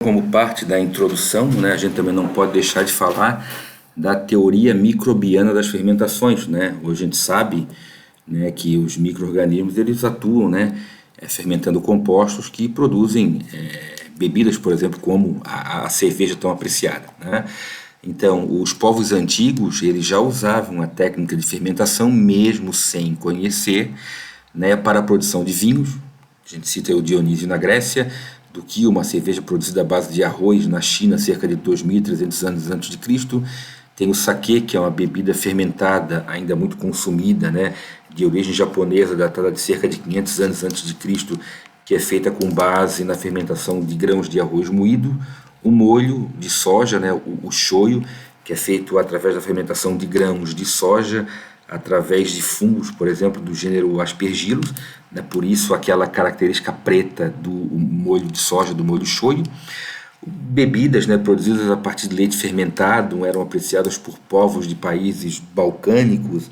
Como parte da introdução, né, a gente também não pode deixar de falar da teoria microbiana das fermentações, né? Hoje a gente sabe, né, que os micro-organismos eles atuam, né, fermentando compostos que produzem bebidas, por exemplo, como a cerveja tão apreciada, né? Então, os povos antigos eles já usavam a técnica de fermentação mesmo sem conhecer, né, para a produção de vinhos. A gente cita o Dionísio na Grécia, do que uma cerveja produzida à base de arroz na China cerca de 2.300 anos antes de Cristo. Tem o sake, que é uma bebida fermentada, ainda muito consumida, né, de origem japonesa, datada de cerca de 500 anos antes de Cristo, que é feita com base na fermentação de grãos de arroz moído. O molho de soja, né, o shoyu, que é feito através da fermentação de grãos de soja, através de fungos, por exemplo, do gênero Aspergillus, né, por isso aquela característica preta do molho de soja, do molho shoyu. Bebidas, né, produzidas a partir de leite fermentado eram apreciadas por povos de países balcânicos.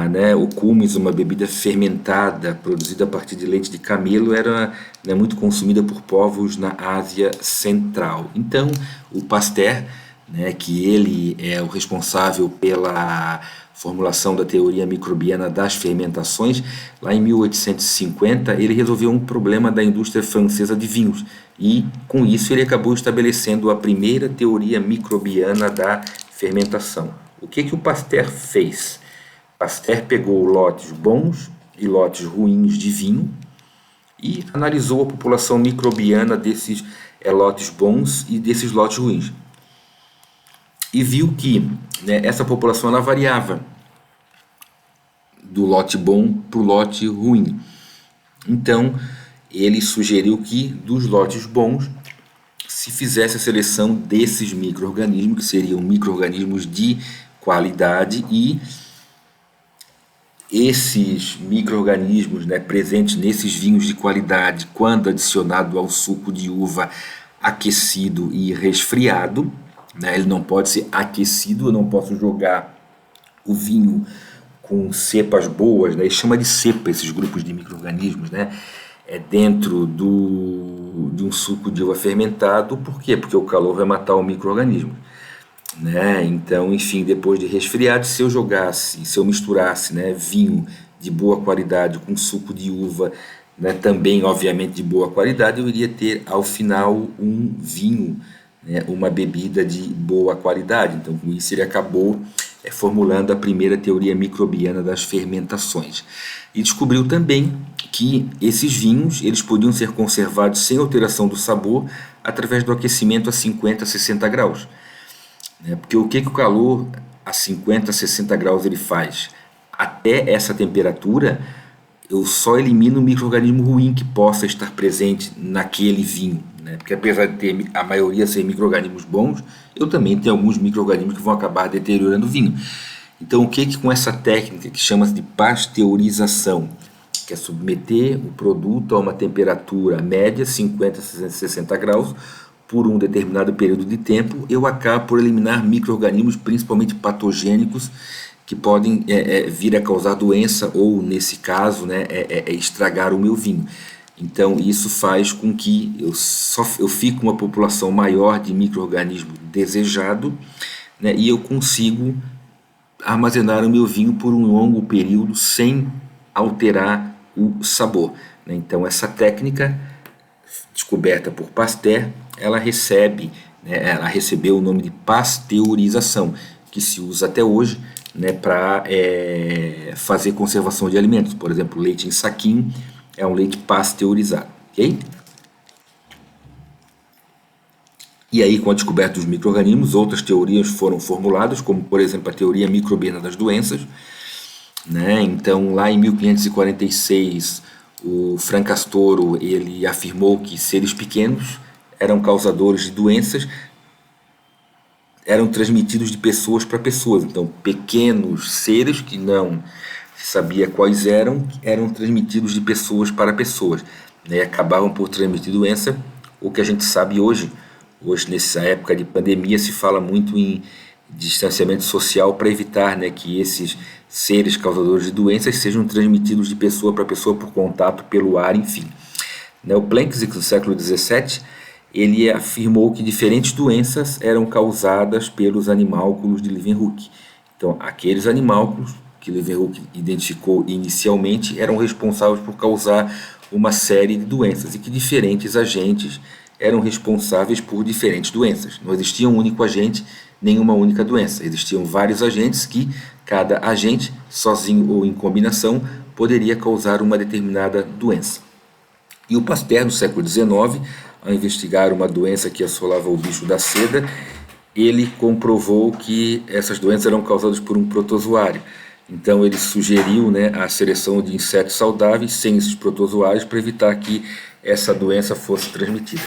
Né, o kumis, uma bebida fermentada produzida a partir de leite de camelo, era, né, muito consumida por povos na Ásia Central. Então, o Pasteur, né, que ele é o responsável pela formulação da teoria microbiana das fermentações, lá em 1850 ele resolveu um problema da indústria francesa de vinhos e com isso ele acabou estabelecendo a primeira teoria microbiana da fermentação. O que o Pasteur fez? Pasteur pegou lotes bons e lotes ruins de vinho e analisou a população microbiana desses lotes bons e desses lotes ruins. E viu que, né, essa população ela variava do lote bom para o lote ruim. Então, ele sugeriu que dos lotes bons se fizesse a seleção desses micro-organismos, que seriam micro-organismos de qualidade, e esses micro-organismos, né, presentes nesses vinhos de qualidade, quando adicionado ao suco de uva aquecido e resfriado, né, ele não pode ser aquecido, eu não posso jogar o vinho com cepas boas, né, e chama de cepa esses grupos de micro-organismos, né, dentro de um suco de uva fermentado. Por quê? Porque o calor vai matar o micro-organismo. Né? Então, enfim, depois de resfriado, se eu misturasse, né, vinho de boa qualidade com suco de uva, né, também obviamente de boa qualidade, eu iria ter ao final um vinho, né, uma bebida de boa qualidade. Então, com isso ele acabou formulando a primeira teoria microbiana das fermentações e descobriu também que esses vinhos eles podiam ser conservados sem alteração do sabor através do aquecimento a 50 a 60 graus. Porque o que o calor a 50, 60 graus ele faz? Até essa temperatura, eu só elimino o micro-organismo ruim que possa estar presente naquele vinho. Né? Porque apesar de ter a maioria ser micro-organismos bons, eu também tenho alguns micro-organismos que vão acabar deteriorando o vinho. Então, o que com essa técnica que chama-se de pasteurização, que é submeter o produto a uma temperatura média, 50, 60 graus, por um determinado período de tempo, eu acabo por eliminar micro-organismos, principalmente patogênicos, que podem vir a causar doença ou, nesse caso, né, estragar o meu vinho. Então, isso faz com que eu fique com uma população maior de micro-organismo desejado, né, e eu consigo armazenar o meu vinho por um longo período sem alterar o sabor. Né? Então, essa técnica, descoberta por Pasteur, ela recebeu o nome de pasteurização, que se usa até hoje, né, para fazer conservação de alimentos. Por exemplo, leite em saquinho é um leite pasteurizado. Okay? E aí, com a descoberta dos micro-organismos, outras teorias foram formuladas, como, por exemplo, a teoria microbiana das doenças. Né? Então, lá em 1546, o Francastoro ele afirmou que seres pequenos eram causadores de doenças, eram transmitidos de pessoas para pessoas. Então, pequenos seres que não se sabia quais eram transmitidos de pessoas para pessoas, né? E acabavam por transmitir doença. O que a gente sabe hoje, nessa época de pandemia, se fala muito em distanciamento social para evitar, né, que esses seres causadores de doenças sejam transmitidos de pessoa para pessoa por contato, pelo ar, enfim. O Planck, no século XVII, ele afirmou que diferentes doenças eram causadas pelos animálculos de Leeuwenhoek. Então, aqueles animálculos que Leeuwenhoek identificou inicialmente eram responsáveis por causar uma série de doenças e que diferentes agentes eram responsáveis por diferentes doenças. Não existia um único agente, nem uma única doença. Existiam vários agentes que, cada agente, sozinho ou em combinação, poderia causar uma determinada doença. E o Pasteur, no século XIX, ao investigar uma doença que assolava o bicho da seda, ele comprovou que essas doenças eram causadas por um protozoário. Então ele sugeriu, né, a seleção de insetos saudáveis sem esses protozoários para evitar que essa doença fosse transmitida.